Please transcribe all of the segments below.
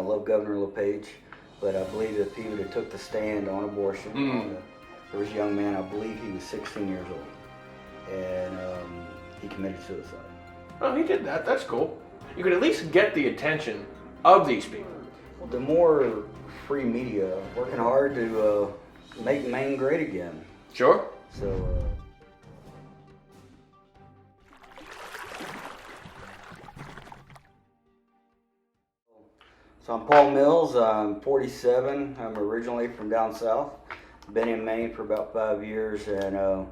love Governor LePage, but I believe if he would have took the stand on abortion, there was a young man, I believe he was 16 years old, and he committed suicide. Oh, he did that. That's cool. You could at least get the attention of these people. Well, the more free media working hard to make Maine great again. Sure. So. So I'm Paul Mills. I'm 47. I'm originally from down south. Been in Maine for about 5 years and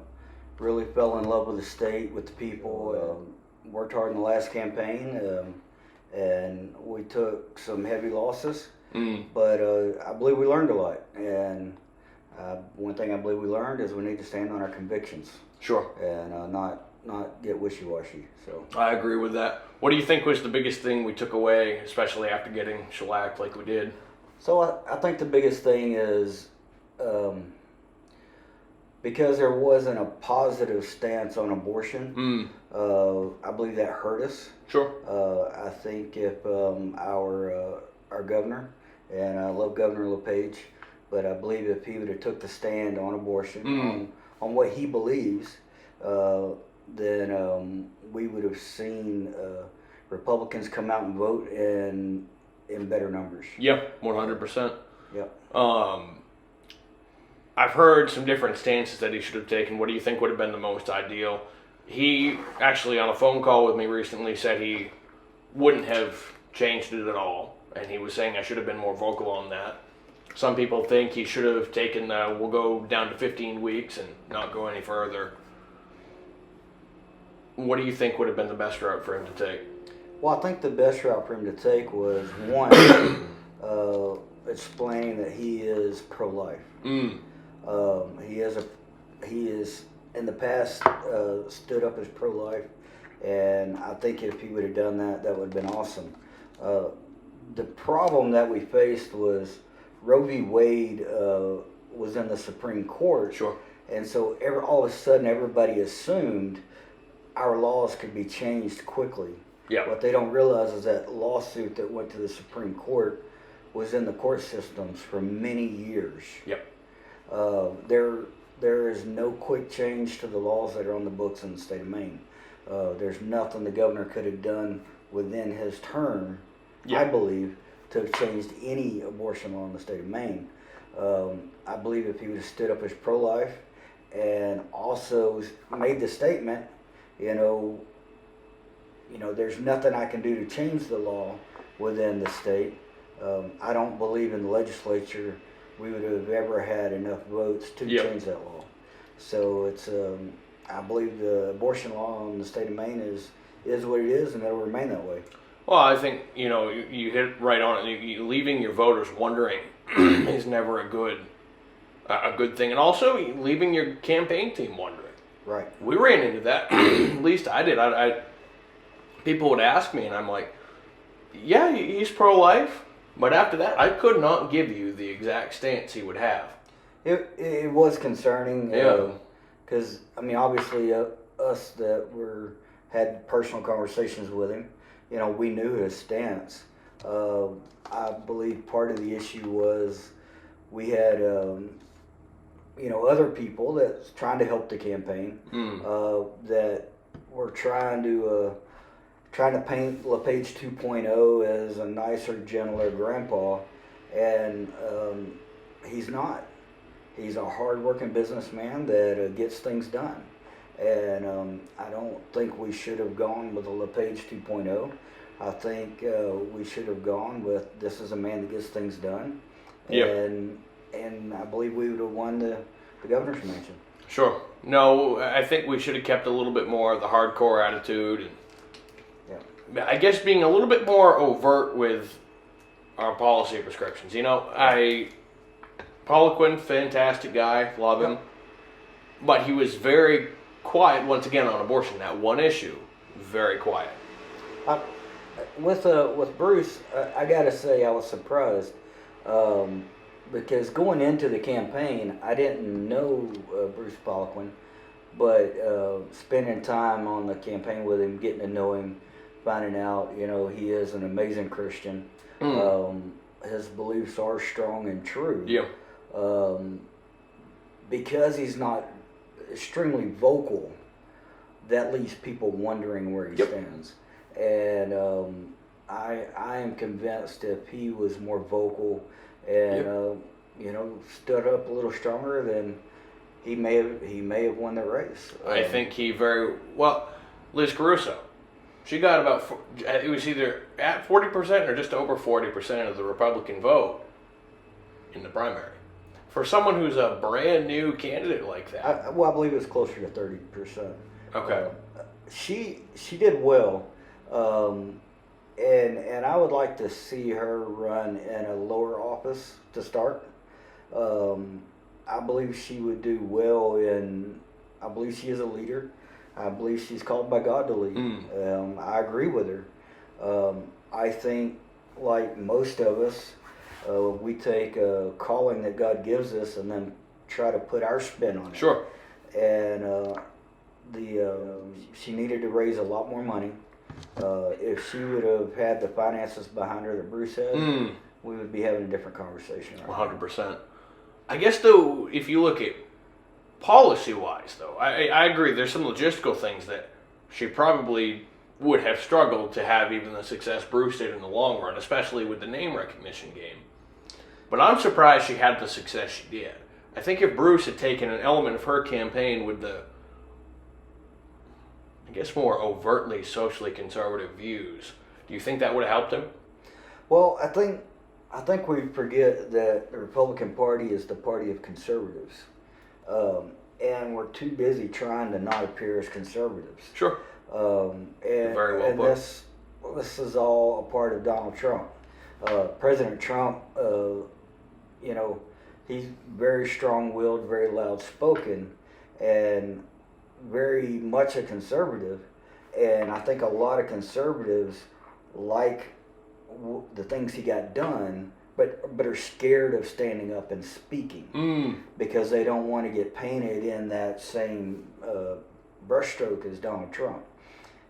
really fell in love with the state, with the people. Worked hard in the last campaign and we took some heavy losses, but I believe we learned a lot. And one thing I believe we learned is we need to stand on our convictions. Sure. And not get wishy-washy. So I agree with that. What do you think was the biggest thing we took away, especially after getting shellacked like we did? So I think the biggest thing is because there wasn't a positive stance on abortion, I believe that hurt us. Sure. I think if our governor, and I love Governor LePage, but I believe if he would have took the stand on abortion, on what he believes, then we would have seen Republicans come out and vote in better numbers. Yep, 100%. Yep. I've heard some different stances that he should have taken. What do you think would have been the most ideal? He actually, on a phone call with me recently, said he wouldn't have changed it at all, and he was saying I should have been more vocal on that. Some people think he should have taken, we'll go down to 15 weeks and not go any further. What do you think would have been the best route for him to take? Well, I think the best route for him to take was, one, explain that he is pro-life. He is in the past stood up as pro-life, and I think if he would have done that, that would have been awesome. The problem that we faced was Roe v. Wade was in the Supreme Court. Sure. And so all of a sudden everybody assumed our laws could be changed quickly. Yeah. What they don't realize is that lawsuit that went to the Supreme Court was in the court systems for many years. Yep. There is no quick change to the laws that are on the books in the state of Maine. There's nothing the governor could have done within his term, I believe, to have changed any abortion law in the state of Maine. I believe if he would have stood up as pro-life and also made the statement, there's nothing I can do to change the law within the state. I don't believe in the legislature we would have ever had enough votes to change that law. So it's, I believe the abortion law in the state of Maine is what it is, and it'll remain that way. Well, I think, you hit right on it. Leaving your voters wondering is never a good thing. And also leaving your campaign team wondering. Right. We ran into that. At least I did. People would ask me, and I'm like, yeah, he's pro-life. But after that, I could not give you the exact stance he would have. It was concerning. Yeah. Because, obviously, us that had personal conversations with him, we knew his stance. I believe part of the issue was we had, other people that's trying to help the campaign that were trying to paint LePage 2.0 as a nicer, gentler grandpa, and he's not. He's a hard-working businessman that gets things done, and I don't think we should have gone with a LePage 2.0. I think we should have gone with this is a man that gets things done, and I believe we would have won the governor's mansion. Sure. No, I think we should have kept a little bit more of the hardcore attitude and I guess being a little bit more overt with our policy prescriptions. Paul Quinn, fantastic guy, love him. But he was very quiet, once again, on abortion. That one issue, very quiet. With Bruce, I got to say I was surprised because going into the campaign, I didn't know Bruce Poliquin, but spending time on the campaign with him, getting to know him, finding out, he is an amazing Christian. his beliefs are strong and true. Yeah. Because he's not extremely vocal, that leaves people wondering where he stands. And I am convinced if he was more vocal and stood up a little stronger, then he may have won the race. I think he Liz Caruso, she got it was either at 40% or just over 40% of the Republican vote in the primary. For someone who's a brand new candidate like that. I believe it was closer to 30%. Okay. She did well, and I would like to see her run in a lower office to start. I believe she would do well I believe she is a leader. I believe she's called by God to lead. I agree with her. I think, like most of us, we take a calling that God gives us and then try to put our spin on it. Sure. And she needed to raise a lot more money. If she would have had the finances behind her that Bruce had, we would be having a different conversation. 100%. I guess, though, if you look at policy-wise, though, I agree. There's some logistical things that she probably would have struggled to have even the success Bruce did in the long run, especially with the name recognition game. But I'm surprised she had the success she did. I think if Bruce had taken an element of her campaign with the, I guess, more overtly socially conservative views, do you think that would have helped him? Well, I think we forget that the Republican Party is the party of conservatives. And we're too busy trying to not appear as conservatives. Sure. Very well put. This is all a part of Donald Trump. President Trump, he's very strong-willed, very loud-spoken, and very much a conservative. And I think a lot of conservatives like the things he got done, but are scared of standing up and speaking because they don't want to get painted in that same brushstroke as Donald Trump.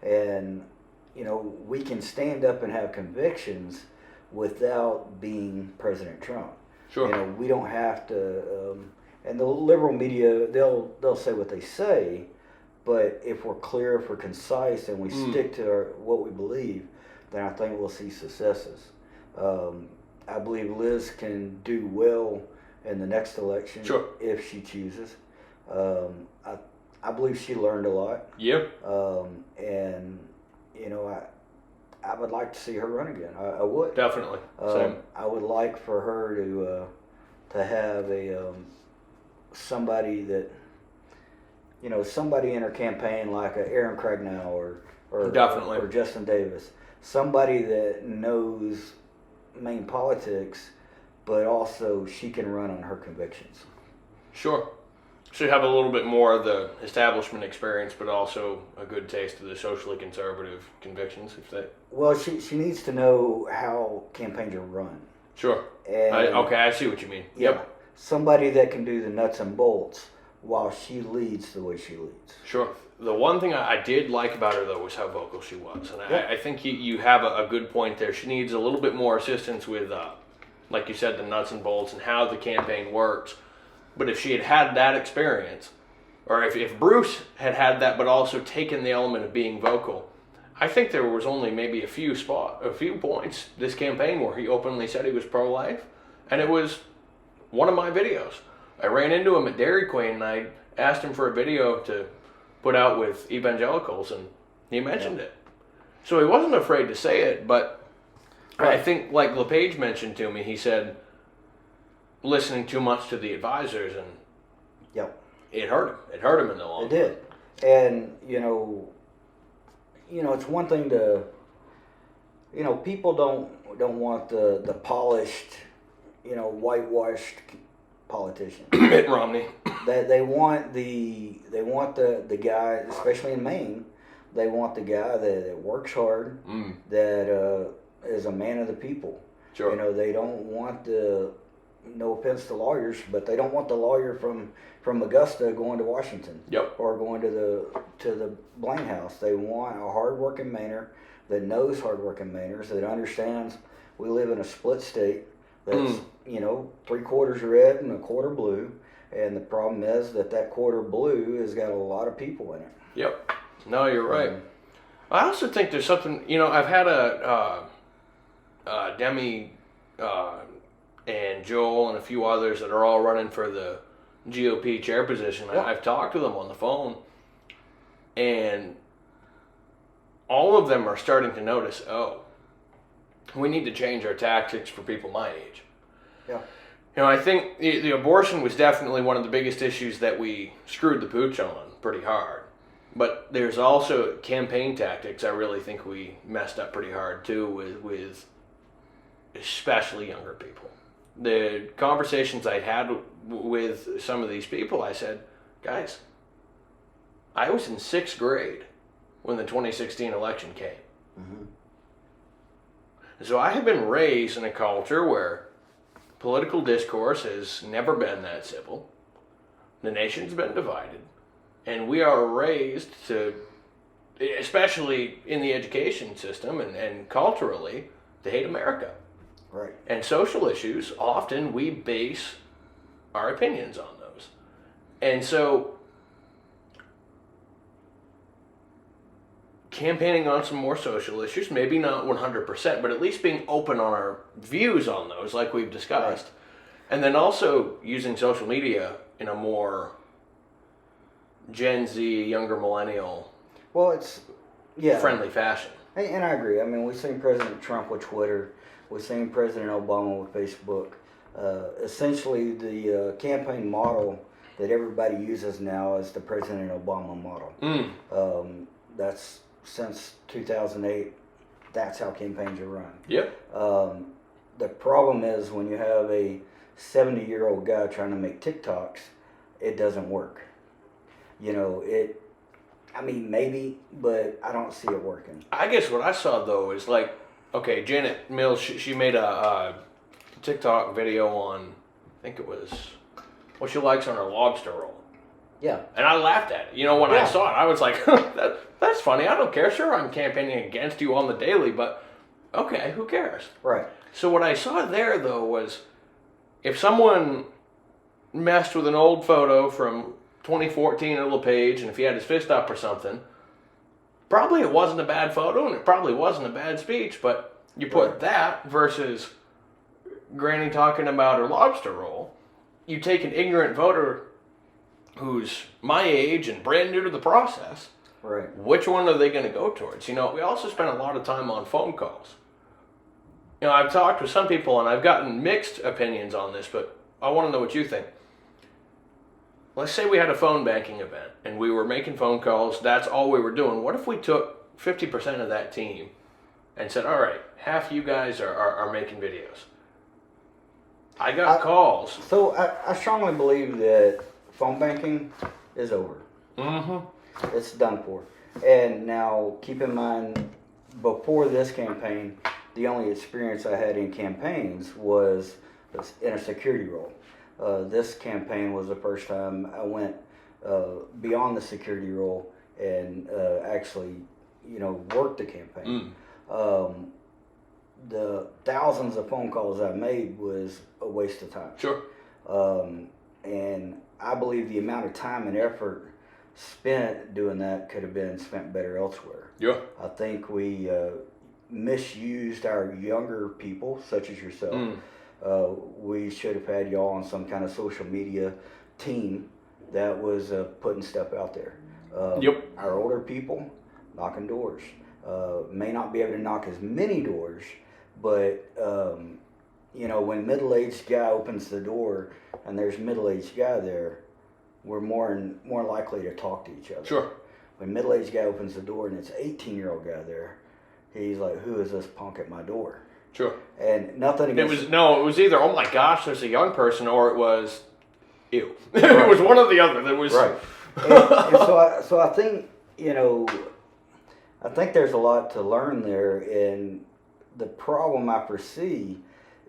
And we can stand up and have convictions without being President Trump. Sure. We don't have to. And the liberal media, they'll say what they say, but if we're clear, if we're concise, and we stick to what we believe, then I think we'll see successes. I believe Liz can do well in the next election if she chooses. I believe she learned a lot. Yep. And I would like to see her run again. I would. Definitely. Same. I would like for her to have somebody that somebody in her campaign like a Aaron Craignow or Justin Davis, somebody that knows main politics, but also she can run on her convictions. Sure. So you have a little bit more of the establishment experience, but also a good taste of the socially conservative convictions, if that. Well, she needs to know how campaigns are run. Sure. I see what you mean. Yeah, Yep. Somebody that can do the nuts and bolts while she leads the way she leads. Sure. The one thing I did like about her, though, was how vocal she was. And I think you have a good point there. She needs a little bit more assistance with, like you said, the nuts and bolts and how the campaign works. But if she had had that experience, or if Bruce had that but also taken the element of being vocal, I think there was only maybe a few points this campaign where he openly said he was pro-life. And it was one of my videos. I ran into him at Dairy Queen and I asked him for a video to put out with evangelicals, and he mentioned it. So he wasn't afraid to say it, but I think, like LePage mentioned to me, he said listening too much to the advisors, and it hurt him. It hurt him in the long run. It did. And, it's one thing to, people don't want the polished, whitewashed politician. Mitt Romney. They want the guy, especially in Maine, they want the guy that works hard, that is a man of the people. Sure. They don't want no offense to lawyers, but they don't want the lawyer from Augusta going to Washington. Yep. Or going to the Blaine House. They want a hardworking Mainer that knows hardworking Mainers, that understands we live in a split state. that's, 3/4 red and 1/4 blue. And the problem is that 1/4 blue has got a lot of people in it. Yep. No, you're right. I also think there's something, I've had Demi and Joel and a few others that are all running for the GOP chair position. Yeah. I've talked to them on the phone, and all of them are starting to notice, we need to change our tactics for people my age. Yeah. I think the abortion was definitely one of the biggest issues that we screwed the pooch on pretty hard. But there's also campaign tactics I really think we messed up pretty hard too with especially younger people. The conversations I'd had with some of these people, I said, guys, I was in 6th grade when the 2016 election came. Mm-hmm. So I have been raised in a culture where political discourse has never been that civil. The nation's been divided. And we are raised to, especially in the education system and culturally, to hate America. Right. And social issues, often we base our opinions on those. And so, campaigning on some more social issues, maybe not 100%, but at least being open on our views on those, like we've discussed. Right. And then also using social media in a more Gen Z, younger millennial, friendly fashion. And I agree. I mean, we've seen President Trump with Twitter. We've seen President Obama with Facebook. Essentially, the campaign model that everybody uses now is the President Obama model. That's since 2008. That's how campaigns are run. Yep. The problem is when you have a 70-year-old guy trying to make TikToks, it doesn't work. Maybe, but I don't see it working. I guess what I saw, though, is Janet Mills, she made a TikTok video on, I think it was, what she likes on her lobster roll. Yeah. And I laughed at it. When I saw it, I was like, that's funny. I don't care. Sure, I'm campaigning against you on the daily, but okay, who cares? Right. So what I saw there, though, was if someone messed with an old photo from 2014 at LePage, and if he had his fist up or something, probably it wasn't a bad photo, and it probably wasn't a bad speech, but you put that versus Granny talking about her lobster roll, you take an ignorant voter who's my age and brand new to the process, right? Which one are they going to go towards? We also spend a lot of time on phone calls. I've talked with some people, and I've gotten mixed opinions on this, but I want to know what you think. Let's say we had a phone banking event and we were making phone calls. That's all we were doing. What if we took 50% of that team and said, all right, half you guys are making videos? I got calls. So I strongly believe that phone banking is over. Mm-hmm. It's done for. And now keep in mind, before this campaign, the only experience I had in campaigns was in a security role. This campaign was the first time I went beyond the security role and actually, worked the campaign. The thousands of phone calls I made was a waste of time. Sure. And I believe the amount of time and effort spent doing that could have been spent better elsewhere. Yeah. I think we misused our younger people, such as yourself. We should have had y'all on some kind of social media team that was putting stuff out there. Yep. Our older people knocking doors. May not be able to knock as many doors, but when middle-aged guy opens the door and there's middle-aged guy there, we're more likely to talk to each other. Sure. When middle-aged guy opens the door and it's an 18-year-old guy there, he's like, who is this punk at my door? Sure. And nothing against... It was either, oh my gosh, there's a young person, or it was, ew. It was one or the other. That was... Right. and so I think, I think there's a lot to learn there, and the problem I foresee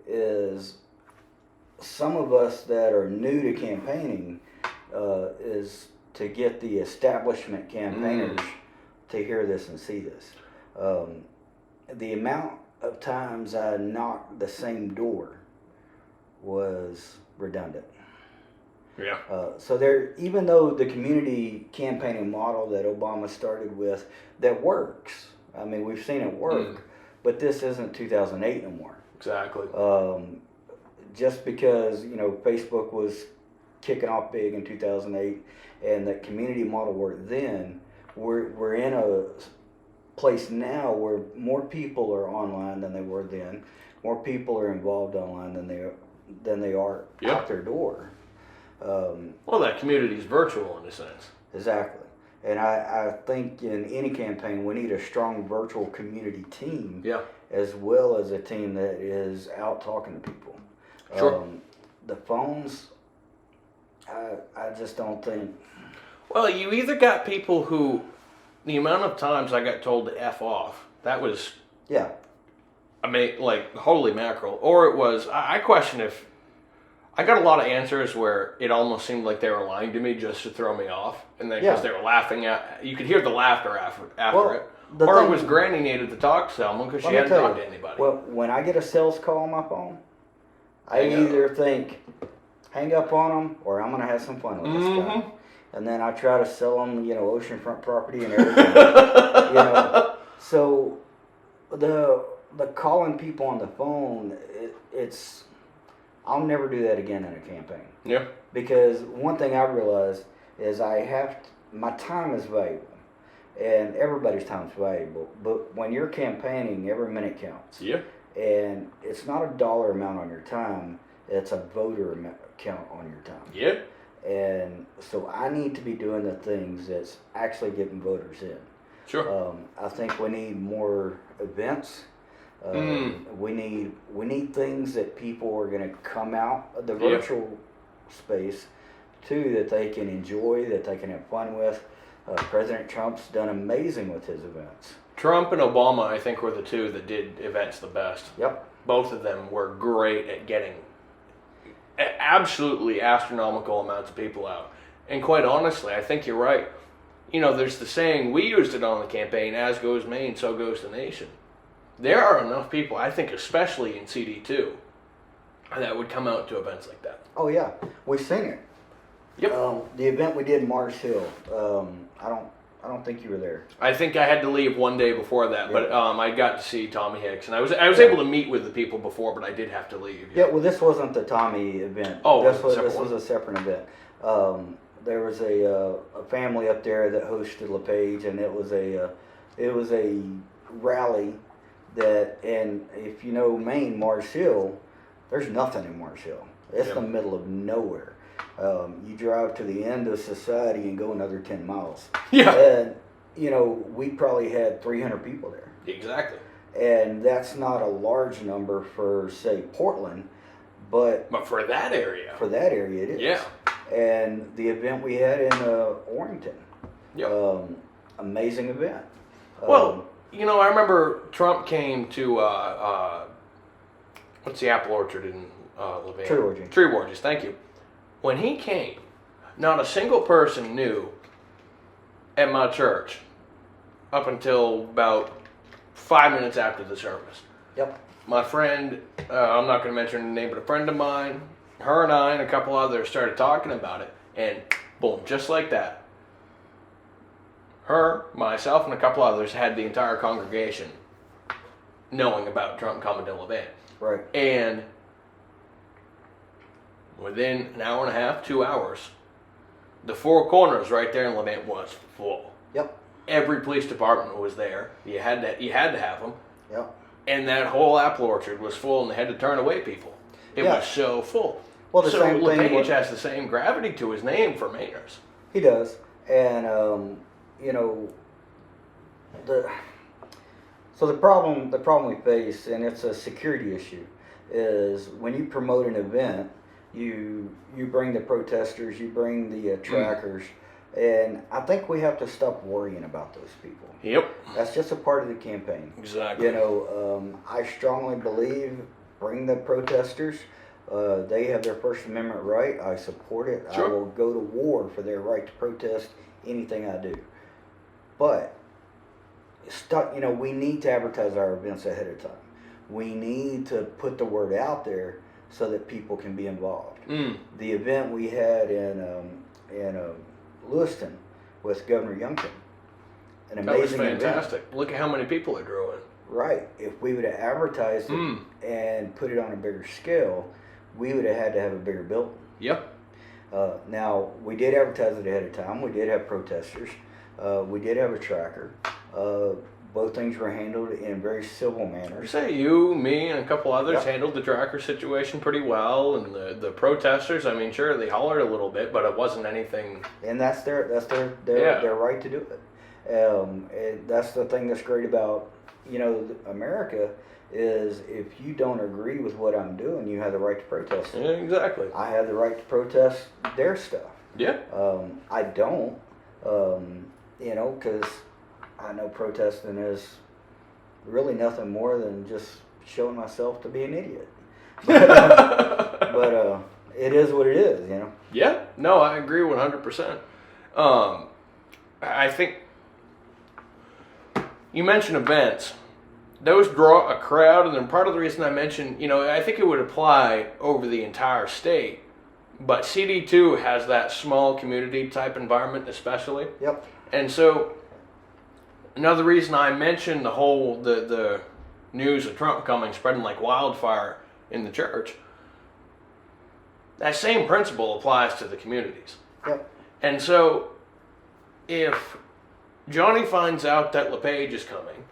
is some of us that are new to campaigning is to get the establishment campaigners to hear this and see this. The amount of times I knocked the same door was redundant. Yeah. So there, even though the community campaigning model that Obama started with, that works. I mean, we've seen it work, but this isn't 2008 no more. Exactly. Just because, you know, Facebook was kicking off big in 2008 and the community model worked then, we're in a place now where more people are online than they were then. More people are involved online than they are out their door. Well, that community is virtual in a sense. Exactly. And I think in any campaign, we need a strong virtual community team, as well as a team that is out talking to people. Sure. The phones, I just don't think. Well, you either got people who, the amount of times I got told to F off, that was, I mean, like, holy mackerel. Or it was, I question if, I got a lot of answers where it almost seemed like they were lying to me just to throw me off. And then because they were laughing at, you could hear the laughter after it. Or it was Granny needed to talk to someone because she hadn't talked to anybody. Well, when I get a sales call on my phone, I either think, hang up on them, or I'm going to have some fun with this guy. And then I try to sell them, you know, oceanfront property and everything. You know, so the calling people on the phone, it's, I'll never do that again in a campaign. Yeah. Because one thing I realized is my time is valuable. And everybody's time is valuable. But when you're campaigning, every minute counts. Yeah. And it's not a dollar amount on your time, it's a voter count on your time. Yeah. And so I need to be doing the things that's actually getting voters in. Sure. I think we need more events. We need things that people are going to come out of the virtual space to, that they can enjoy, that they can have fun with. President Trump's done amazing with his events. Trump and Obama, I think, were the two that did events the best. Yep. Both of them were great at getting absolutely astronomical amounts of people out. And quite honestly, I think you're right. You know, there's the saying, we used it on the campaign, as goes Maine, so goes the nation. There are enough people, I think, especially in CD2, that would come out to events like that. Oh yeah, we've seen it. Yep. The event we did in Mars Hill, I don't think you were there. I think I had to leave one day before that, but I got to see Tommy Hicks, and I was able to meet with the people before, but I did have to leave. Yeah, well, this wasn't the Tommy event. Oh, this was a separate event. There was a family up there that hosted LePage, and it was a rally that, and if you know Maine, Mars Hill, there's nothing in Mars Hill. It's the middle of nowhere. You drive to the end of society and go another 10 miles. Yeah. And, you know, we probably had 300 people there. Exactly. And that's not a large number for, say, Portland, but for that area. For that area, it is. Yeah. And the event we had in Orrington. Yeah. Amazing event. Well, you know, I remember Trump came to, what's the apple orchard in Levan? Tree Orchards. Tree Orchards, thank you. When he came, not a single person knew at my church up until about 5 minutes after the service. Yep. My friend, I'm not going to mention her name, but a friend of mine, her and I and a couple others started talking about it, and boom, just like that. Her, myself, and a couple others had the entire congregation knowing about Trump coming to Levan. Right. And within an hour and a half, 2 hours, the Four Corners right there in Levan was full. Yep. Every police department was there. You had to have them. Yep. And that whole apple orchard was full, and they had to turn away people. It was so full. Well, the same thing. LePage has the same gravity to his name for Mainers. He does, and you know, the problem we face, and it's a security issue, is when you promote an event, you bring the protesters, you bring the trackers, and I think we have to stop worrying about those people. Yep. That's just a part of the campaign. Exactly. You know, I strongly believe bring the protesters. They have their First Amendment right. I support it. Sure. I will go to war for their right to protest anything I do. But, you know, we need to advertise our events ahead of time. We need to put the word out there so that people can be involved. The event we had in Lewiston with Governor Youngkin, an amazing that was fantastic. event. Look at how many people it drew in. Right. If we would have advertised it and put it on a bigger scale, we would have had to have a bigger building. Yep. Now, we did advertise it ahead of time. We did have protesters. We did have a tracker. Both things were handled in very civil manners. Say you, me, and a couple others handled the tracker situation pretty well, and the protesters. I mean, sure, they hollered a little bit, but it wasn't anything. And that's their right to do it. And that's the thing that's great about America is if you don't agree with what I'm doing, you have the right to protest it. Yeah, exactly. I have the right to protest their stuff. Yeah. I don't, because I know protesting is really nothing more than just showing myself to be an idiot. But it is what it is, Yeah. No, I agree 100%. I think you mentioned events. Those draw a crowd, and then part of the reason I mentioned, I think it would apply over the entire state, but CD2 has that small community type environment especially. Yep. And so another reason I mentioned the news of Trump coming spreading like wildfire in the church, that same principle applies to the communities. Yep. And so if Johnny finds out that LePage is coming,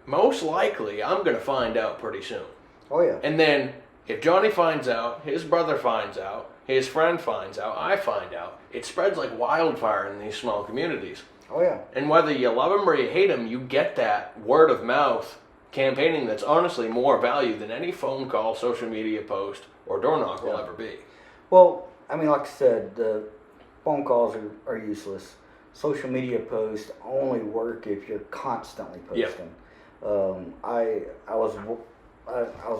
most likely I'm going to find out pretty soon. Oh, yeah. And then if Johnny finds out, his brother finds out, his friend finds out, I find out, it spreads like wildfire in these small communities. Oh, yeah. And whether you love him or you hate him, you get that word of mouth campaigning that's honestly more value than any phone call, social media post, or door knock will ever be. Well, I mean, like I said, the phone calls are useless. Social media posts only work if you're constantly posting. I was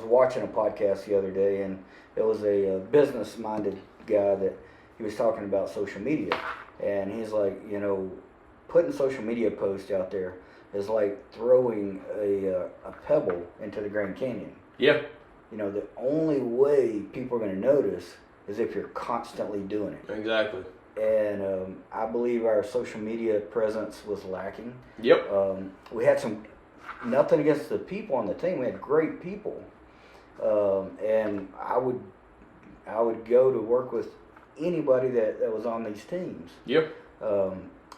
watching a podcast the other day, and it was a business-minded guy that he was talking about social media, and he's like, putting social media posts out there is like throwing a pebble into the Grand Canyon. Yeah. The only way people are going to notice is if you're constantly doing it. Exactly. And I believe our social media presence was lacking. Yep. We had nothing against the people on the team. We had great people. And I would go to work with anybody that was on these teams. Yep.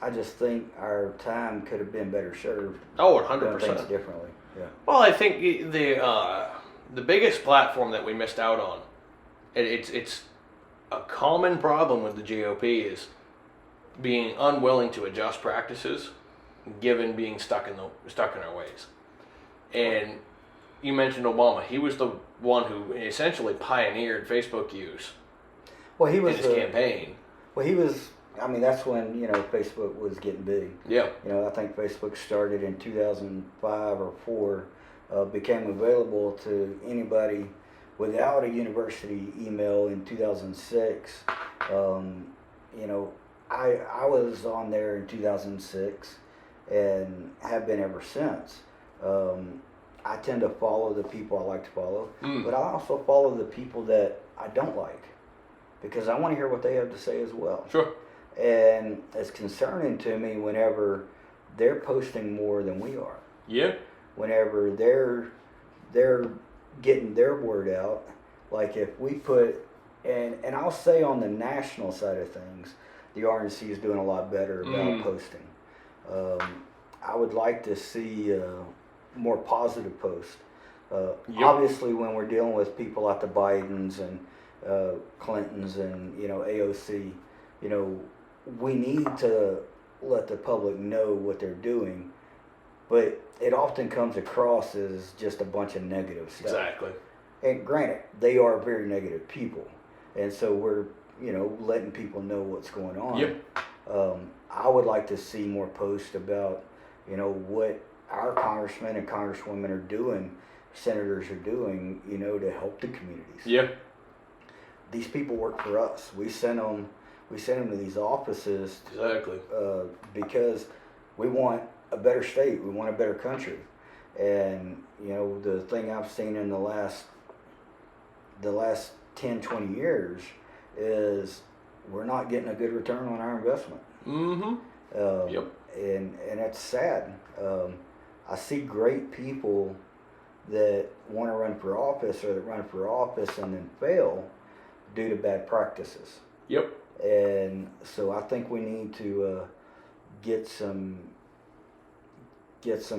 I just think our time could have been better served. Oh, 100%. Doing things differently. Yeah. Well, I think the biggest platform that we missed out on, it's a common problem with the GOP is being unwilling to adjust practices, given being stuck in our ways. And you mentioned Obama. He was the one who essentially pioneered Facebook use. Well, he was in his campaign. Well, he was. I mean, that's when Facebook was getting big. Yeah. I think Facebook started in 2005 or 4, became available to anybody without a university email in 2006. I was on there in 2006 and have been ever since. I tend to follow the people I like to follow, but I also follow the people that I don't like because I want to hear what they have to say as well. Sure. And it's concerning to me whenever they're posting more than we are. Yeah. Whenever they're getting their word out, like if we put, and I'll say on the national side of things, the RNC is doing a lot better about posting. I would like to see more positive posts. Obviously, when we're dealing with people like the Bidens and Clintons and AOC, we need to let the public know what they're doing, but it often comes across as just a bunch of negative stuff. Exactly. And granted, they are very negative people, and so we're letting people know what's going on. Yep. I would like to see more posts about what our congressmen and congresswomen are doing, senators are doing, to help the communities. Yeah. These people work for us. We send them to these offices. Exactly. Because we want a better state. We want a better country. And the thing I've seen in the last the last 10, 20 years is we're not getting a good return on our investment. Yep. And it's sad. I see great people that want to run for office or that run for office and then fail due to bad practices. Yep. And so I think we need to get some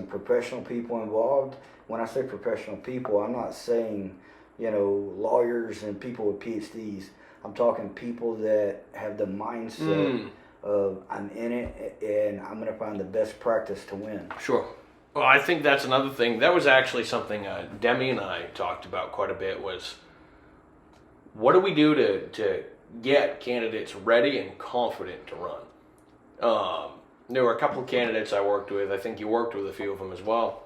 professional people involved. When I say professional people, I'm not saying, lawyers and people with PhDs. I'm talking people that have the mindset of I'm in it and I'm going to find the best practice to win. Sure. Well, I think that's another thing. That was actually something Demi and I talked about quite a bit was what do we do to get candidates ready and confident to run? There were a couple of candidates I worked with. I think you worked with a few of them as well.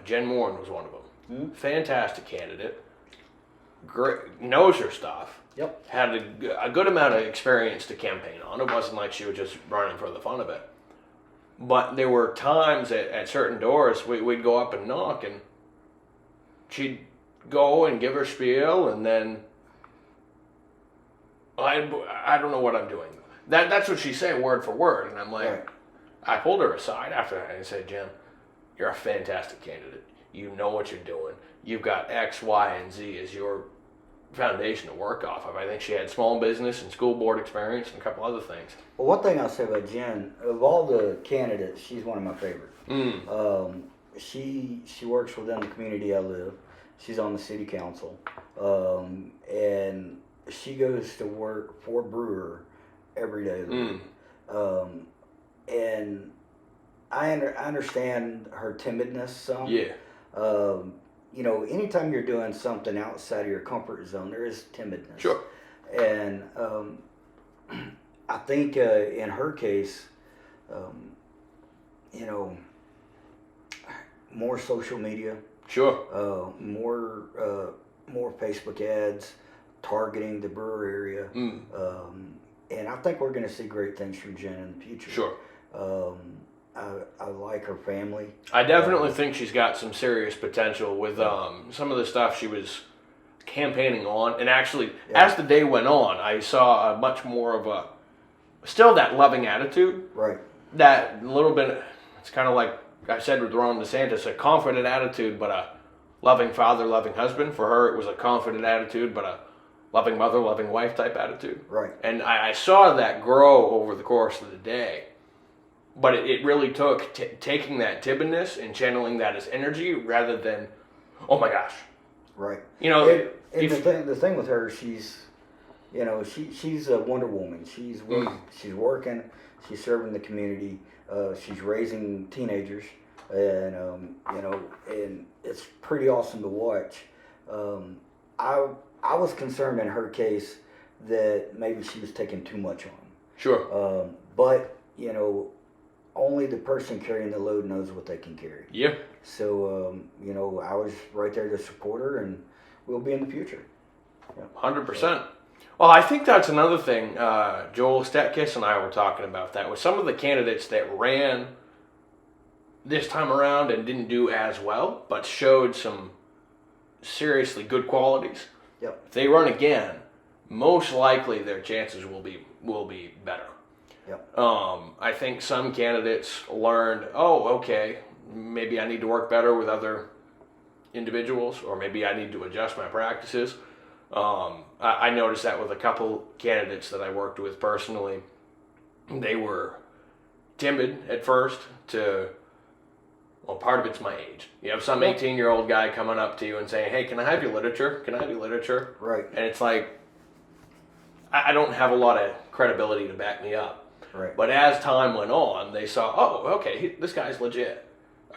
Jen Warren was one of them. Fantastic candidate. Great, knows her stuff. Yep. Had a good amount of experience to campaign on. It wasn't like she was just running for the fun of it. But there were times at certain doors we'd go up and knock, and she'd go and give her spiel, and then I don't know what I'm doing. That's what she said word for word, and I'm like, right. I pulled her aside after that and said, Jen, you're a fantastic candidate. You know what you're doing. You've got X, Y, and Z as your foundation to work off of. I think she had small business and school board experience and a couple other things. Well, one thing I'll say about Jen, of all the candidates, she's one of my favorites. She works within the community I live. She's on the city council, and she goes to work for Brewer every day of the week. And I understand her timidness some. Yeah. Anytime you're doing something outside of your comfort zone, there is timidness. Sure. And I think in her case, more social media. Sure. More Facebook ads targeting the Brewer area. And I think we're going to see great things from Jen in the future. Sure. I like her family. I definitely think she's got some serious potential with some of the stuff she was campaigning on. And actually, as the day went on, I saw a much more of still that loving attitude. Right. That little bit, it's kind of like I said with Ron DeSantis, a confident attitude, but a loving father, loving husband. For her, it was a confident attitude, but a loving mother, loving wife type attitude. Right. And I saw that grow over the course of the day. But it really took taking that timidness and channeling that as energy rather than, oh my gosh. Right. The thing with her, she's a Wonder Woman. She's working. She's serving the community. She's raising teenagers, and and it's pretty awesome to watch. I was concerned in her case that maybe she was taking too much on. Sure. But only the person carrying the load knows what they can carry. Yeah. So, I was right there to support her, and we'll be in the future. 100%. Well, I think that's another thing. Joel Stetkiss and I were talking about that with some of the candidates that ran this time around and didn't do as well, but showed some seriously good qualities. Yep. If they run again, most likely their chances will be better. Yep. I think some candidates learned, okay, maybe I need to work better with other individuals, or maybe I need to adjust my practices. I noticed that with a couple candidates that I worked with personally. They were timid at first part of it's my age. You have some 18-year-old guy coming up to you and saying, hey, can I have your literature? Can I have your literature? Right. And it's like, I don't have a lot of credibility to back me up. Right. But as time went on, they saw, okay, this guy's legit.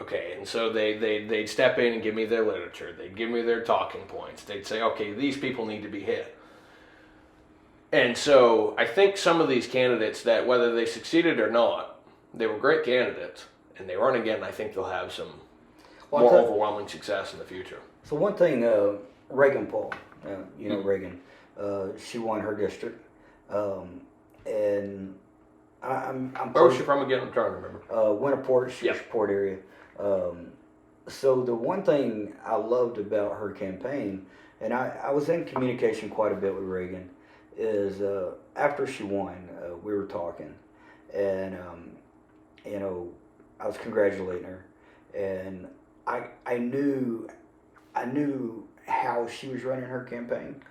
Okay, and so they'd step in and give me their literature. They'd give me their talking points. They'd say, okay, these people need to be hit. And so I think some of these candidates that, whether they succeeded or not, they were great candidates. And they run again, I think they'll have some more overwhelming success in the future. So one thing, Reagan Paul, Reagan, she won her district. And I'm where was she from again? I'm trying to remember. Winterport, Shreveport area. So the one thing I loved about her campaign and I was in communication quite a bit with Reagan, is after she won, we were talking, and you know, I was congratulating her, and I knew how she was running her campaign,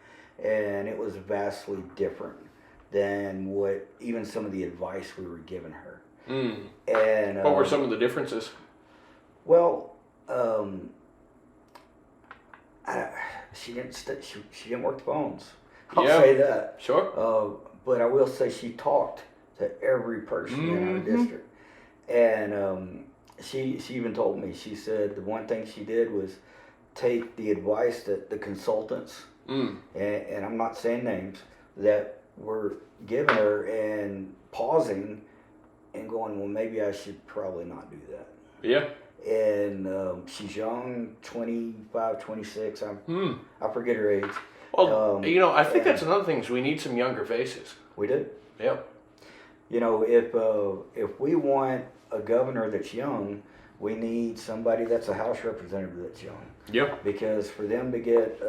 and it was vastly different than what even some of the advice we were giving her. And what were some of the differences? Well, she didn't work the phones. I'll say that. Sure. But I will say she talked to every person in our district, and she even told me. She said the one thing she did was take the advice that the consultants, and I'm not saying names, that were giving her and pausing and going, well, maybe I should probably not do that. Yeah. And she's young, 25, 26. I forget her age. Well, I think that's another thing is we need some younger faces. We do. Yeah. If we want a governor that's young, we need somebody that's a House representative that's young. Yeah. Because for them to get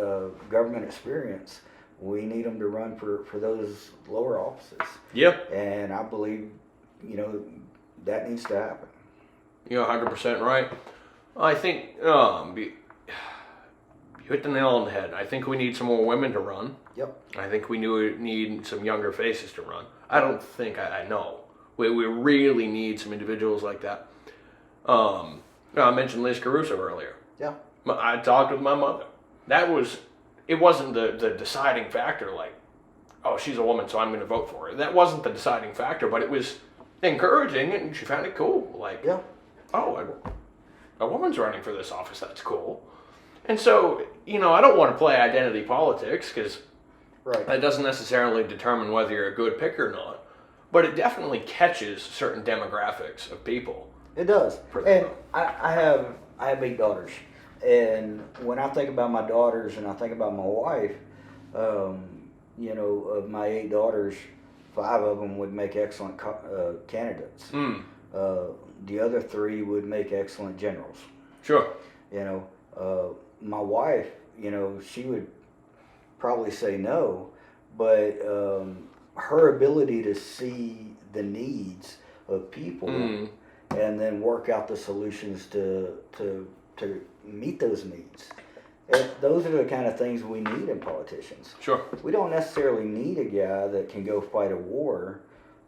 government experience, we need them to run for those lower offices. Yep. And I believe, that needs to happen. You're 100% right. I think you hit the nail on the head. I think we need some more women to run. Yep. I think we need some younger faces to run. I don't think I know. We really need some individuals like that. I mentioned Liz Caruso earlier. Yeah. I talked with my mother. It wasn't the deciding factor, like, oh, she's a woman, so I'm going to vote for her. That wasn't the deciding factor, but it was encouraging, and she found it cool. Like, yeah. Oh, a woman's running for this office, that's cool. And so, I don't want to play identity politics, because that doesn't necessarily determine whether you're a good pick or not, but it definitely catches certain demographics of people. It does. And I have 8 daughters. And when I think about my daughters and I think about my wife, of my 8 daughters, 5 of them would make excellent candidates. The other 3 would make excellent generals. Sure. My wife, she would probably say no, but her ability to see the needs of people and then work out the solutions to meet those needs. Those are the kind of things we need in politicians. Sure. We don't necessarily need a guy that can go fight a war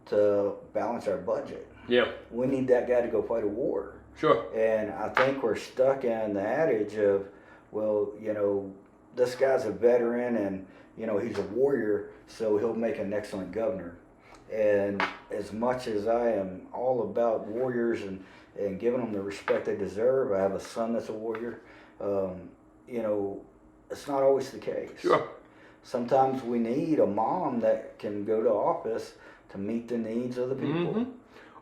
to balance our budget. Yeah. We need that guy to go fight a war. Sure. And I think we're stuck in the adage of, well, this guy's a veteran and, he's a warrior, so he'll make an excellent governor. And as much as I am all about warriors and giving them the respect they deserve, I have a son that's a warrior, it's not always the case. Sure. Sometimes we need a mom that can go to office to meet the needs of the people.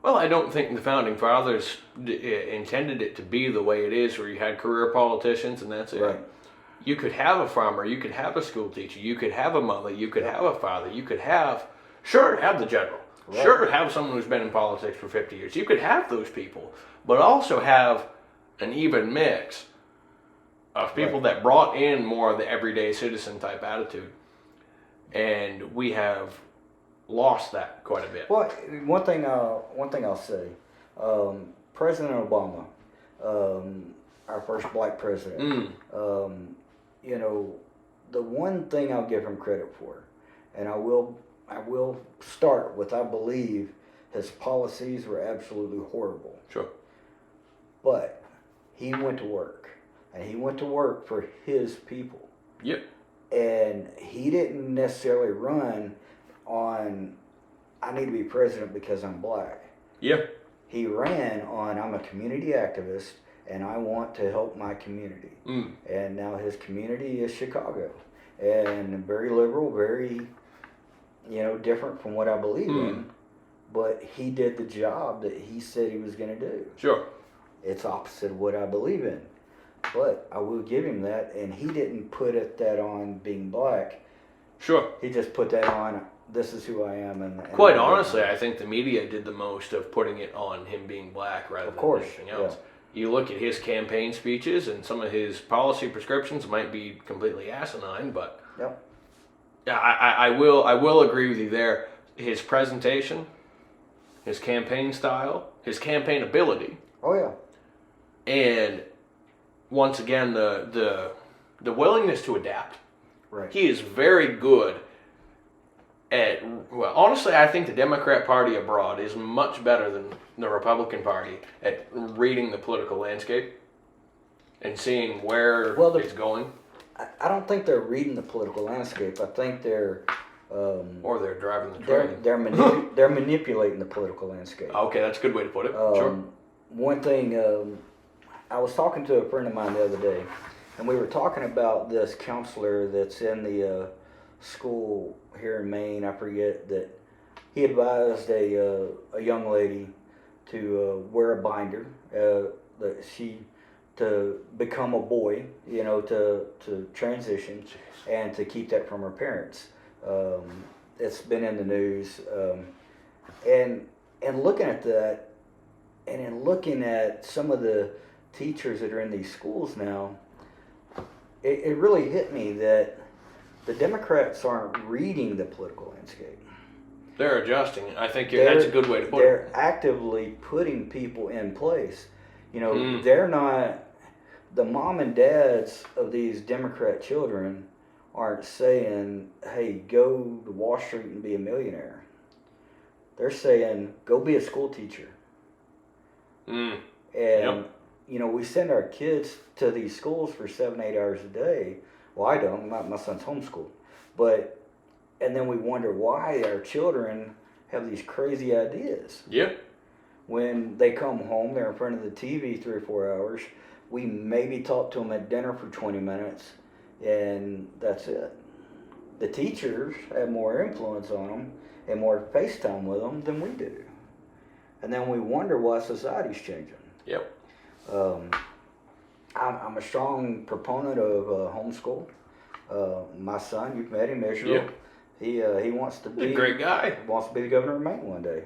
Well, I don't think the Founding Fathers intended it to be the way it is, where you had career politicians and that's it. Right. You could have a farmer, you could have a school teacher, you could have a mother, you could have a father, you could have the general. Right. Sure, have someone who's been in politics for 50 years. You could have those people, but also have an even mix of people that brought in more of the everyday citizen type attitude. And we have lost that quite a bit. Well, one thing I'll say, President Obama, our first black president, the one thing I'll give him credit for, and I will start with, I believe his policies were absolutely horrible. Sure. But he went to work, and he went to work for his people. Yep. And he didn't necessarily run on, I need to be president because I'm black. Yep. He ran on, I'm a community activist and I want to help my community. And now his community is Chicago. And very liberal, very, different from what I believe in. But he did the job that he said he was going to do. Sure. It's opposite of what I believe in. But I will give him that, and he didn't put that on being black. Sure. He just put that on, this is who I am. And quite honestly, I think the media did the most of putting it on him being black rather than anything else. you look at his campaign speeches and some of his policy prescriptions might be completely asinine, but Yep. yeah, I will agree with you there. His presentation, his campaign style, his campaign ability. Oh yeah. And once again, the willingness to adapt. Right. He is very good at, well, honestly, I think the Democrat Party abroad is much better than the Republican Party at reading the political landscape and seeing where it's going. I don't think they're reading the political landscape. I think they're... or they're driving the train. They're manipulating the political landscape. Okay, that's a good way to put it. Sure. One thing, I was talking to a friend of mine the other day, and we were talking about this counselor that's in the school here in Maine. I forget that he advised a young lady to wear a binder. To become a boy, to transition, and to keep that from her parents. It's been in the news, and looking at that, and in looking at some of the teachers that are in these schools now, it really hit me that the Democrats aren't reading the political landscape. They're adjusting. I think that's a good way to put it. They're actively putting people in place. They're not, the mom and dads of these Democrat children aren't saying, hey, go to Wall Street and be a millionaire. They're saying, go be a school teacher. And, we send our kids to these schools for 7-8 hours a day. Well, I don't. My son's homeschooled. And then we wonder why our children have these crazy ideas. Yeah. When they come home, they're in front of the TV 3 or 4 hours. We maybe talk to them at dinner for 20 minutes, and that's it. The teachers have more influence on them and more FaceTime with them than we do. And then we wonder why society's changing. Yep. I'm a strong proponent of homeschool. My son, you've met him, Israel. Yeah. He wants to be a great guy. Wants to be the governor of Maine one day.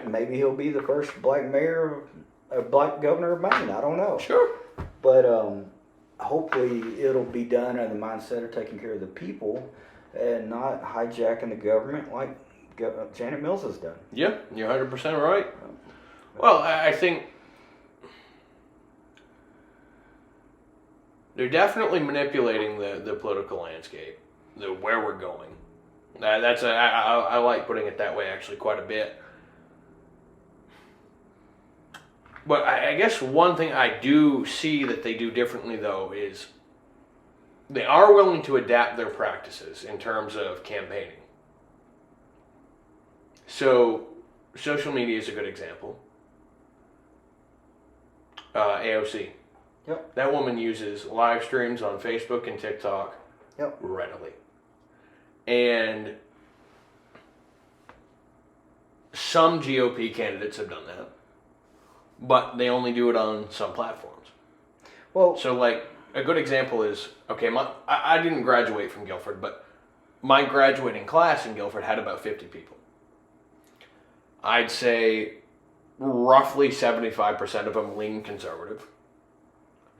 Maybe he'll be the first black black governor of Maine. I don't know. Sure. But hopefully it'll be done in the mindset of taking care of the people and not hijacking the government like Janet Mills has done. Yeah, you're 100% right. Well, I think they're definitely manipulating the political landscape, where we're going. I like putting it that way actually quite a bit. But I guess one thing I do see that they do differently, though, is they are willing to adapt their practices in terms of campaigning. So, social media is a good example. AOC. Yep. That woman uses live streams on Facebook and TikTok readily. And some GOP candidates have done that. But they only do it on some platforms. Well, so like a good example is, okay, I didn't graduate from Guilford, but my graduating class in Guilford had about 50 people. I'd say roughly 75% of them lean conservative.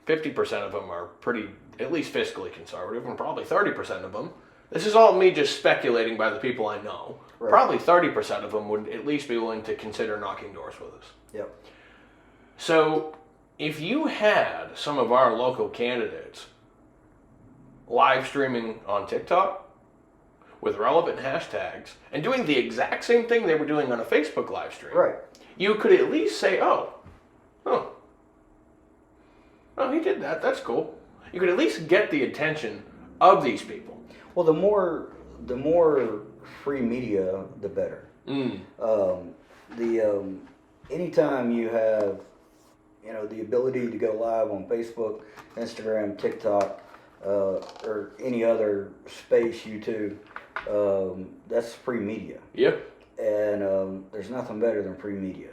50% of them are pretty, at least fiscally conservative, and probably 30% of them, this is all me just speculating by the people I know, probably 30% of them would at least be willing to consider knocking doors with us. Yep. So, if you had some of our local candidates live streaming on TikTok with relevant hashtags and doing the exact same thing they were doing on a Facebook live stream, you could at least say, oh, he did that. That's cool. You could at least get the attention of these people. Well, the more free media, the better. Anytime you have the ability to go live on Facebook, Instagram, TikTok, or any other space, YouTube, that's free media. Yeah. And there's nothing better than free media.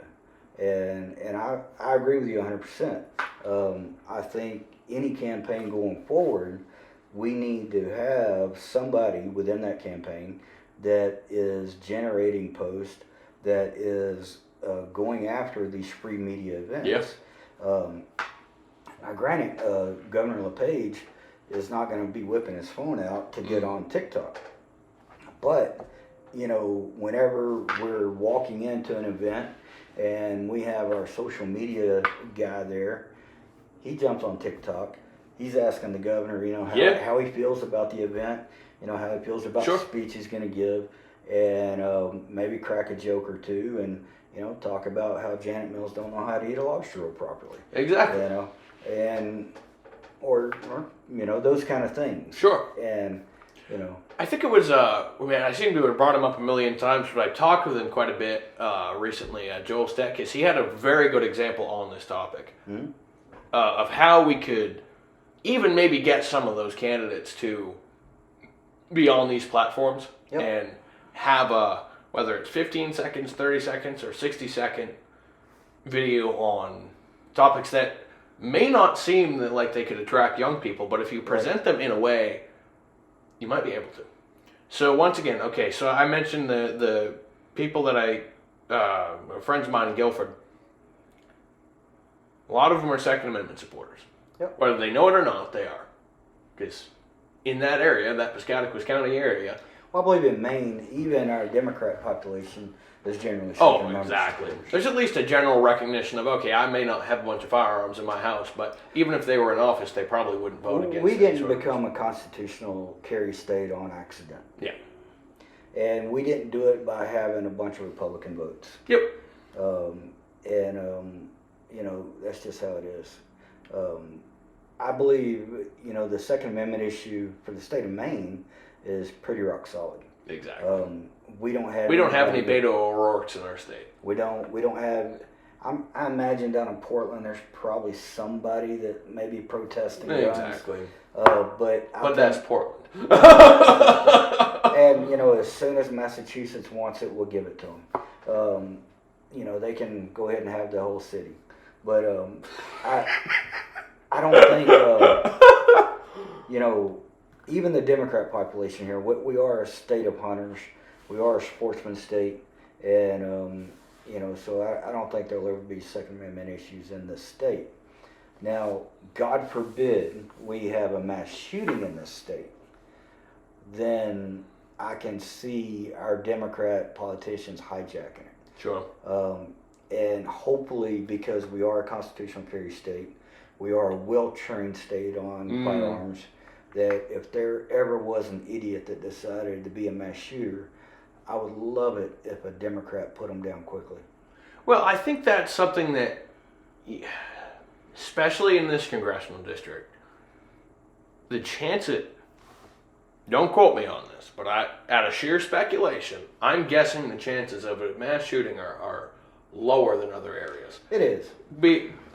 And I agree with you 100%. I think any campaign going forward, we need to have somebody within that campaign that is generating posts, that is going after these free media events. Yes. Now, granted, Governor LePage is not going to be whipping his phone out to get on TikTok. But, whenever we're walking into an event and we have our social media guy there, he jumps on TikTok. He's asking the governor, how he feels about the event, how he feels about the speech he's going to give, and maybe crack a joke or two, and talk about how Janet Mills don't know how to eat a lobster roll properly. Exactly. And or those kind of things. Sure. And I think it was I seem to have brought him up a million times, but I talked with him quite a bit recently. Joel Stetkis. He had a very good example on this topic of how we could even maybe get some of those candidates to be on these platforms and have whether it's 15 seconds, 30 seconds, or 60-second video on topics that may not seem like they could attract young people, but if you present them in a way, you might be able to. So once again, so I mentioned the people that friends of mine in Guilford. A lot of them are Second Amendment supporters. Yep. Whether they know it or not, they are. Because in that area, that Piscataquis County area... Well, I believe in Maine, even our Democrat population is generally Second Amendment exactly. supporters. There's at least a general recognition of, I may not have a bunch of firearms in my house, but even if they were in office, they probably wouldn't vote against it. We didn't become a constitutional carry state on accident. Yeah. And we didn't do it by having a bunch of Republican votes. Yep. That's just how it is. I believe, the Second Amendment issue for the state of Maine is pretty rock solid. Exactly. We don't have any Beto O'Rourke's in our state. We don't have. I imagine down in Portland, there's probably somebody that may be protesting guns. Exactly. But that's Portland. And as soon as Massachusetts wants it, we'll give it to them. They can go ahead and have the whole city. But I don't think even the Democrat population here. We are a state of hunters. We are a sportsman state, and so I don't think there'll ever be Second Amendment issues in this state. Now, God forbid we have a mass shooting in this state, then I can see our Democrat politicians hijacking it. Sure. And hopefully, because we are a constitutional carry state, we are a well-trained state on firearms, that if there ever was an idiot that decided to be a mass shooter, I would love it if a Democrat put them down quickly. Well, I think that's something that, especially in this congressional district, the chance don't quote me on this, but out of sheer speculation, I'm guessing the chances of a mass shooting are lower than other areas. It is.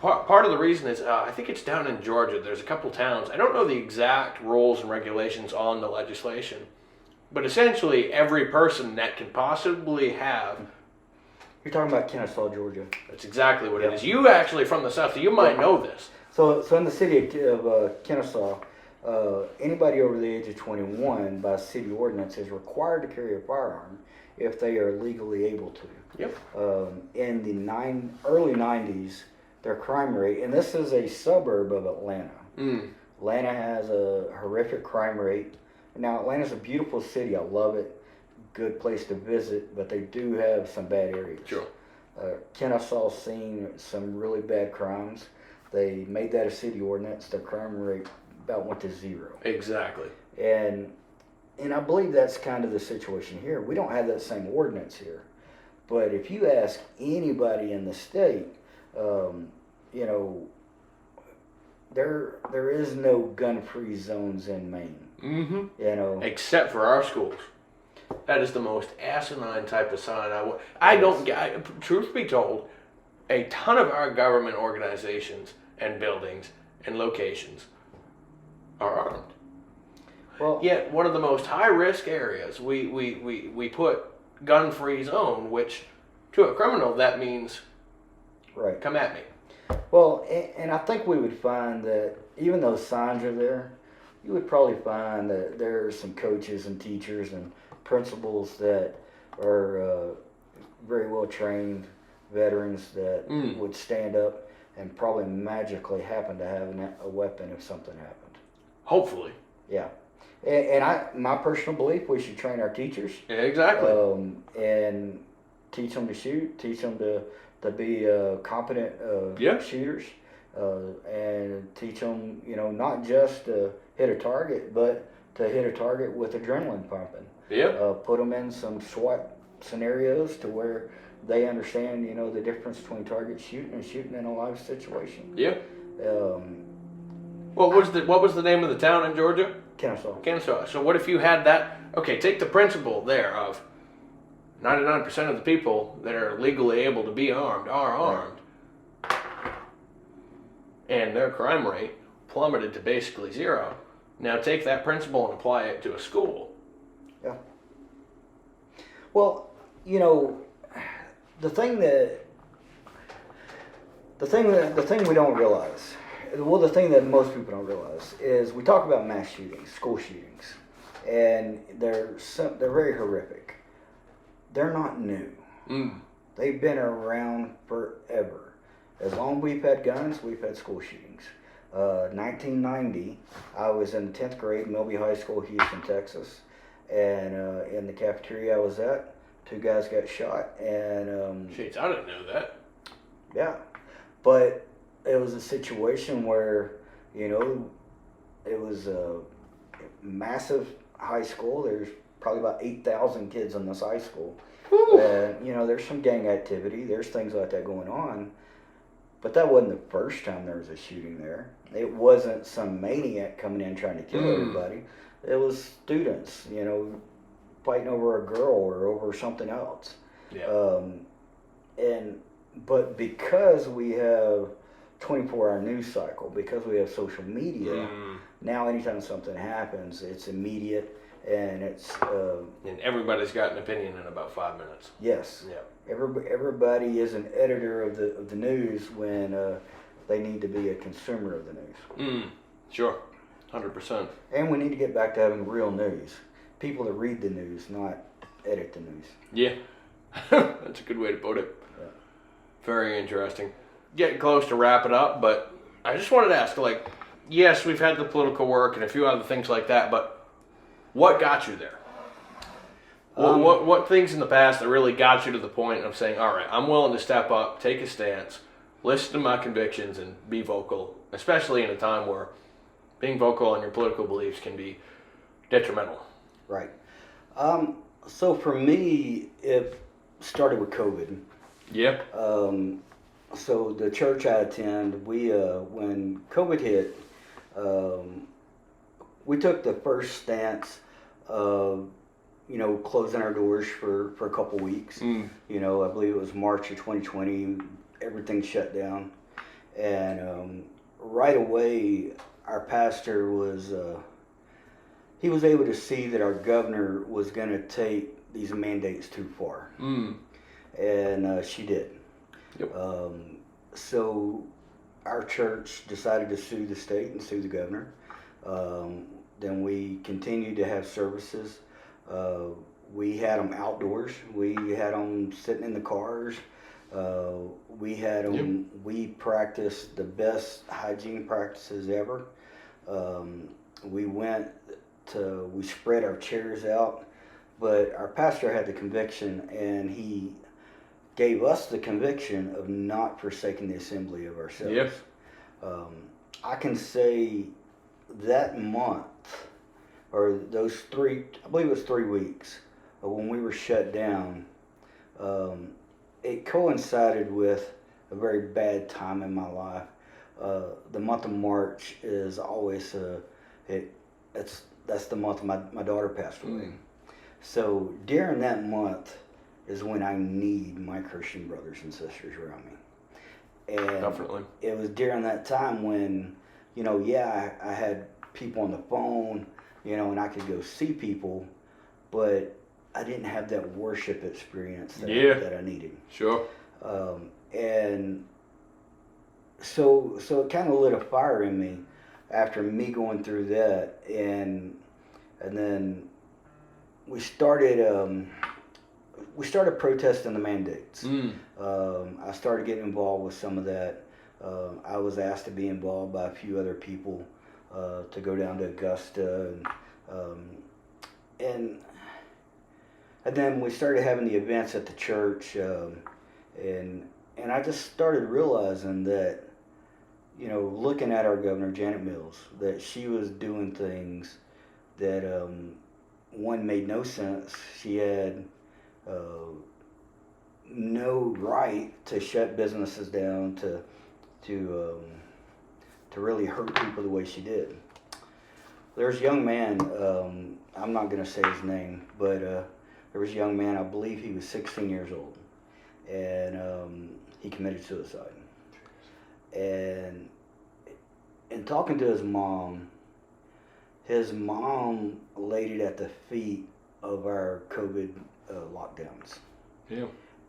Part of the reason is, I think it's down in Georgia. There's a couple towns. I don't know the exact rules and regulations on the legislation, but essentially every person that can possibly have... You're talking about Kennesaw, Georgia. That's exactly what it is. You actually from the south, so you might know this. So in the city of Kennesaw, anybody over the age of 21 by city ordinance is required to carry a firearm if they are legally able to. Yep. In the early 90s, their crime rate, and this is a suburb of Atlanta. Atlanta has a horrific crime rate. Now, Atlanta's a beautiful city. I love it. Good place to visit, but they do have some bad areas. Sure. Kennesaw's seen some really bad crimes. They made that a city ordinance. Their crime rate about went to 0. Exactly. And I believe that's kind of the situation here. We don't have that same ordinance here. But if you ask anybody in the state, there is no gun-free zones in Maine. Mm-hmm. Except for our schools. That is the most asinine type of sign. Truth be told, a ton of our government organizations and buildings and locations are armed. Well, yet one of the most high-risk areas, we put gun-free zone, which to a criminal that means, right, come at me. Well, and I think we would find that even though signs are there, you would probably find that there are some coaches and teachers and principals that are very well trained veterans that would stand up and probably magically happen to have a weapon if something happened. Hopefully. Yeah. And my personal belief, we should train our teachers. Yeah, exactly. And teach them to shoot, teach them to be competent shooters, and teach them, not just to hit a target, but to hit a target with adrenaline pumping. Yeah. Put them in some SWAT scenarios to where they understand, the difference between target shooting and shooting in a live situation. Yeah. What was the name of the town in Georgia? Kennesaw. So what if you had that? Okay, take the principle there of 99% of the people that are legally able to be armed are armed, and their crime rate plummeted to basically zero. Now take that principle and apply it to a school. Yeah. Well, the thing we don't realize, the thing that most people don't realize is we talk about mass shootings, school shootings, and they're very horrific. They're not new. They've been around forever. As long as we've had guns, we've had school shootings. 1990, I was in the 10th grade, Milby High School, Houston, Texas, and in the cafeteria I was at, 2 guys got shot, and Jeez, I didn't know that. Yeah, but it was a situation where it was a massive high school. There's probably about 8,000 kids in this high school. Whew. And, there's some gang activity. There's things like that going on. But that wasn't the first time there was a shooting there. It wasn't some maniac coming in trying to kill everybody. It was students, fighting over a girl or over something else. Yeah. But because we have 24-hour news cycle, because we have social media, now anytime something happens, it's immediate. And it's and everybody's got an opinion in about 5 minutes. Yes. Yeah. Everybody is an editor of the news when they need to be a consumer of the news. Sure, 100%. And we need to get back to having real news. People that read the news, not edit the news. Yeah, that's a good way to put it. Yeah. Very interesting. Getting close to wrap it up, but I just wanted to ask, yes, we've had the political work and a few other things like that, but what got you there? What things in the past that really got you to the point of saying, all right, I'm willing to step up, take a stance, listen to my convictions, and be vocal, especially in a time where being vocal on your political beliefs can be detrimental? Right. So for me, it started with COVID. Yeah. So the church I attend, we when COVID hit, we took the first stance of, closing our doors for a couple weeks. I believe it was March of 2020, everything shut down. And right away, our pastor was, he was able to see that our governor was going to take these mandates too far. And she did. Yep. So our church decided to sue the state and sue the governor. Then we continued to have services. We had them outdoors. We had them sitting in the cars. We had them. Yep. We practiced the best hygiene practices ever. We spread our chairs out, but our pastor had the conviction, and he gave us the conviction of not forsaking the assembly of ourselves. Yep. I can say that month, or those I believe it was 3 weeks, when we were shut down, it coincided with a very bad time in my life. The month of March is always that's the month my daughter passed away. So during that month is when I need my Christian brothers and sisters around me. And definitely, it was during that time when, I had people on the phone, and I could go see people, but I didn't have that worship experience that I needed. Sure. And so it kind of lit a fire in me after me going through that, and then we started protesting the mandates. I started getting involved with some of that. I was asked to be involved by a few other people to go down to Augusta, and then we started having the events at the church, and I just started realizing that, looking at our governor, Janet Mills, that she was doing things that, one, made no sense. She had no right to shut businesses down, to really hurt people the way she did. There's a young man, I'm not going to say his name, but there was a young man, I believe he was 16 years old, and he committed suicide. And in talking to his mom laid it at the feet of our COVID lockdowns. Yeah.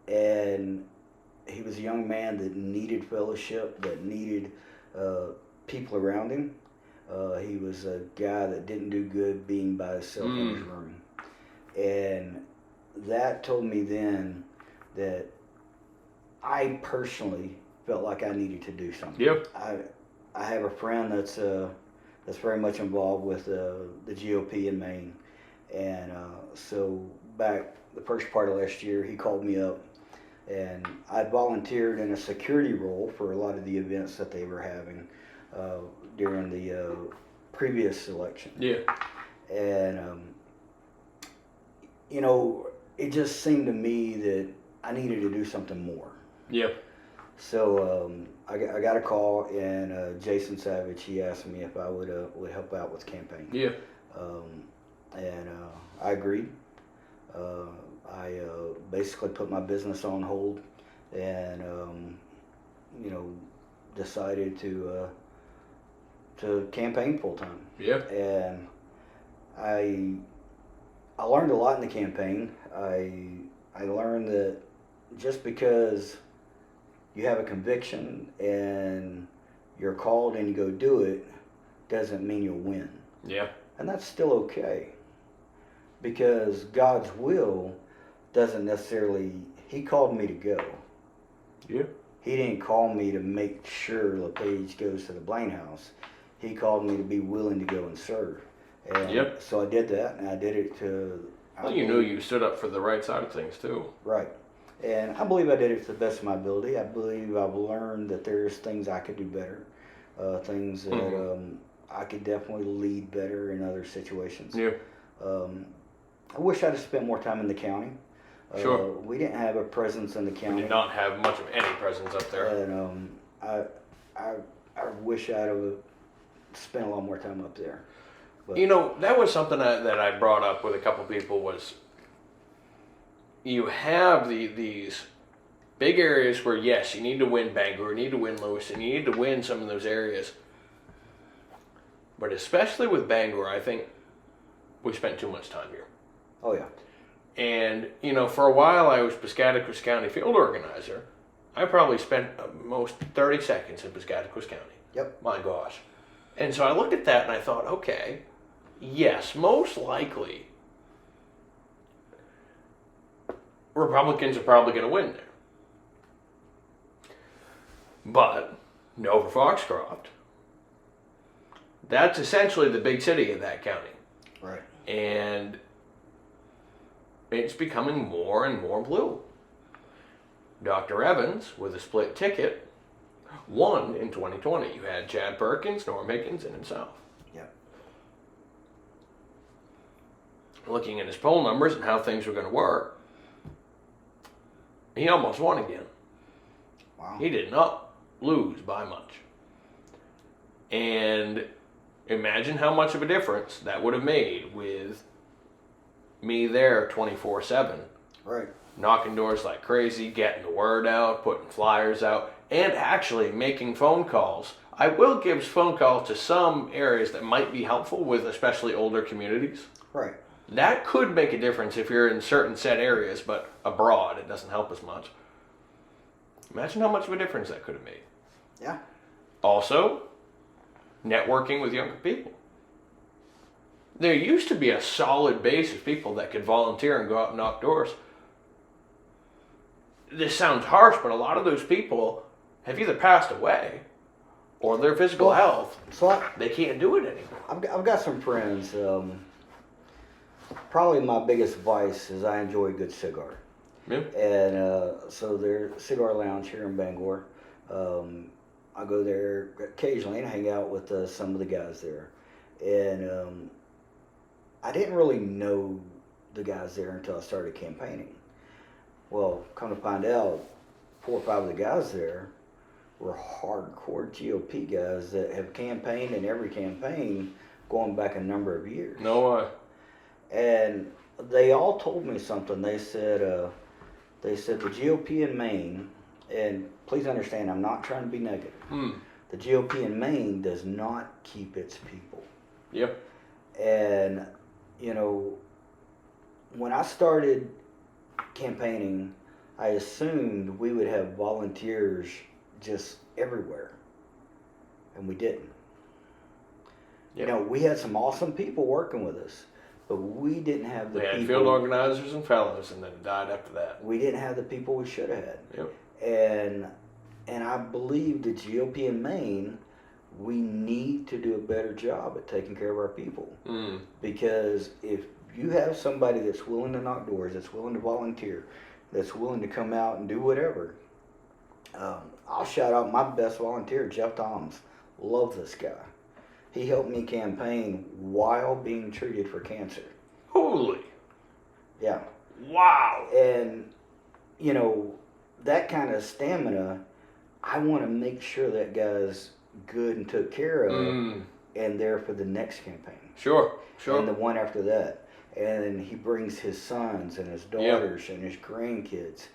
And he was a young man that needed fellowship, that needed people around him. He was a guy that didn't do good being by himself in his room. And that told me then that I personally felt like I needed to do something. Yep. I have a friend that's very much involved with the GOP in Maine. And so back the first part of last year, he called me up, and I volunteered in a security role for a lot of the events that they were having during the previous election. Yeah. And, it just seemed to me that I needed to do something more. Yeah. So I got a call, and Jason Savage, he asked me if I would help out with the campaign. Yeah. And I agreed. I basically put my business on hold, and decided to campaign full time. Yeah. And I learned a lot in the campaign. I learned that just because you have a conviction and you're called and you go do it doesn't mean you'll win. Yeah. And that's still okay, because God's will doesn't necessarily, he called me to go. Yeah. He didn't call me to make sure LePage goes to the Blaine House. He called me to be willing to go and serve. And Yep. so I did that, and I did it to... Well, you knew you stood up for the right side of things, too. Right. And I believe I did it to the best of my ability. I believe I've learned that there's things I could do better, things that I could definitely lead better in other situations. Yeah. I wish I'd have spent more time in the county. Sure. We didn't have a presence in the county. We did not have much of any presence up there. And I wish I'd have spent a lot more time up there. But, that was something that I brought up with a couple people was you have these big areas where, yes, you need to win Bangor, you need to win Lewis, and you need to win some of those areas. But especially with Bangor, I think we spent too much time here. Oh, yeah. And, for a while I was Piscataquis County field organizer. I probably spent most 30 seconds in Piscataquis County. Yep. My gosh. And so I looked at that and I thought, okay, yes, most likely Republicans are probably going to win there. But Nova Foxcroft, that's essentially the big city of that county. Right. And it's becoming more and more blue. Dr. Evans, with a split ticket, won in 2020. You had Chad Perkins, Norm Higgins, and himself. Yep. Looking at his poll numbers and how things were going to work, he almost won again. Wow. He did not lose by much. And imagine how much of a difference that would have made with me there 24/7. Right. Knocking doors like crazy, getting the word out, putting flyers out, and actually making phone calls. I will give phone calls to some areas that might be helpful with especially older communities. Right. That could make a difference if you're in certain set areas, but abroad it doesn't help as much. Imagine how much of a difference that could have made. Yeah. Also, networking with younger people. There used to be a solid base of people that could volunteer and go out and knock doors. This sounds harsh, but a lot of those people have either passed away or their physical health, so they can't do it anymore. I've got some friends. Probably my biggest vice is I enjoy a good cigar. Yeah. And so there's Cigar Lounge here in Bangor. I go there occasionally and hang out with some of the guys there. And I didn't really know the guys there until I started campaigning. Well, come to find out, 4 or 5 of the guys there were hardcore GOP guys that have campaigned in every campaign going back a number of years. No way. And they all told me something. They said the GOP in Maine, and please understand, I'm not trying to be negative. The GOP in Maine does not keep its people. Yep. And, you know, when I started campaigning, I assumed we would have volunteers just everywhere. And we didn't. Yep. You know, we had some awesome people working with us, but we didn't have the people. We had field organizers and fellows, and then died after that. We didn't have the people we should have had. Yep. And I believe the GOP in Maine, we need to do a better job at taking care of our people. Because if you have somebody that's willing to knock doors, that's willing to volunteer, that's willing to come out and do whatever, I'll shout out my best volunteer, Jeff Toms. Love this guy. He helped me campaign while being treated for cancer. Holy. Yeah. Wow. And, you know, that kind of stamina, I want to make sure that guy's good and took care of and there for the next campaign. Sure. And the one after that. And he brings his sons and his daughters and his grandkids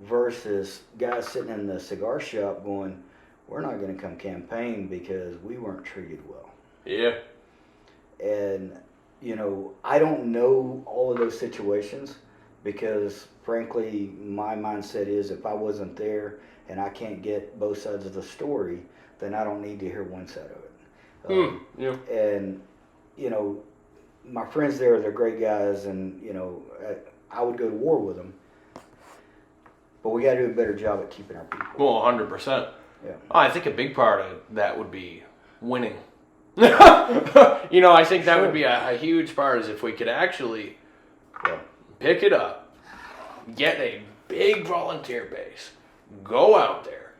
versus guys sitting in the cigar shop going, we're not going to come campaign because we weren't treated well. Yeah. And, you know, I don't know all of those situations because, frankly, my mindset is if I wasn't there and I can't get both sides of the story, then I don't need to hear one side of it. And, you know, my friends there, they're great guys, and, you know, I would go to war with them. But we got to do a better job at keeping our people. Well, 100%. Yeah. I think a big part of that would be winning. You know, I think that would be a huge part is if we could actually pick it up, get a big volunteer base, go out there,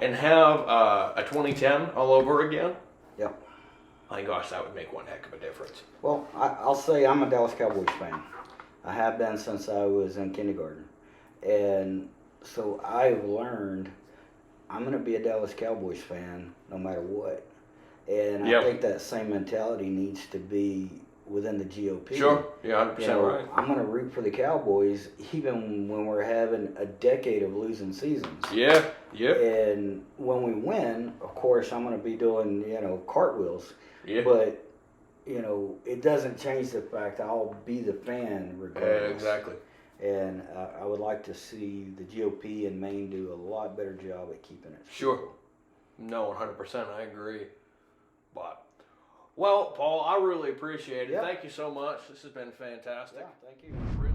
and have a 2010 all over again. Yeah. My gosh, that would make one heck of a difference. Well, I'll say I'm a Dallas Cowboys fan. I have been since I was in kindergarten. And so I've learned I'm going to be a Dallas Cowboys fan no matter what. And I think that same mentality needs to be within the GOP. Sure, yeah, 100% right. I'm going to root for the Cowboys even when we're having a decade of losing seasons. Yeah. And when we win, of course, I'm going to be doing, you know, cartwheels. Yeah. But, you know, it doesn't change the fact I'll be the fan regardless. Exactly. And I would like to see the GOP in Maine do a lot better job at keeping it. Sure. No, 100%. I agree. But, well, Paul, I really appreciate it. Yeah. Thank you so much. This has been fantastic. Yeah, thank you. Really.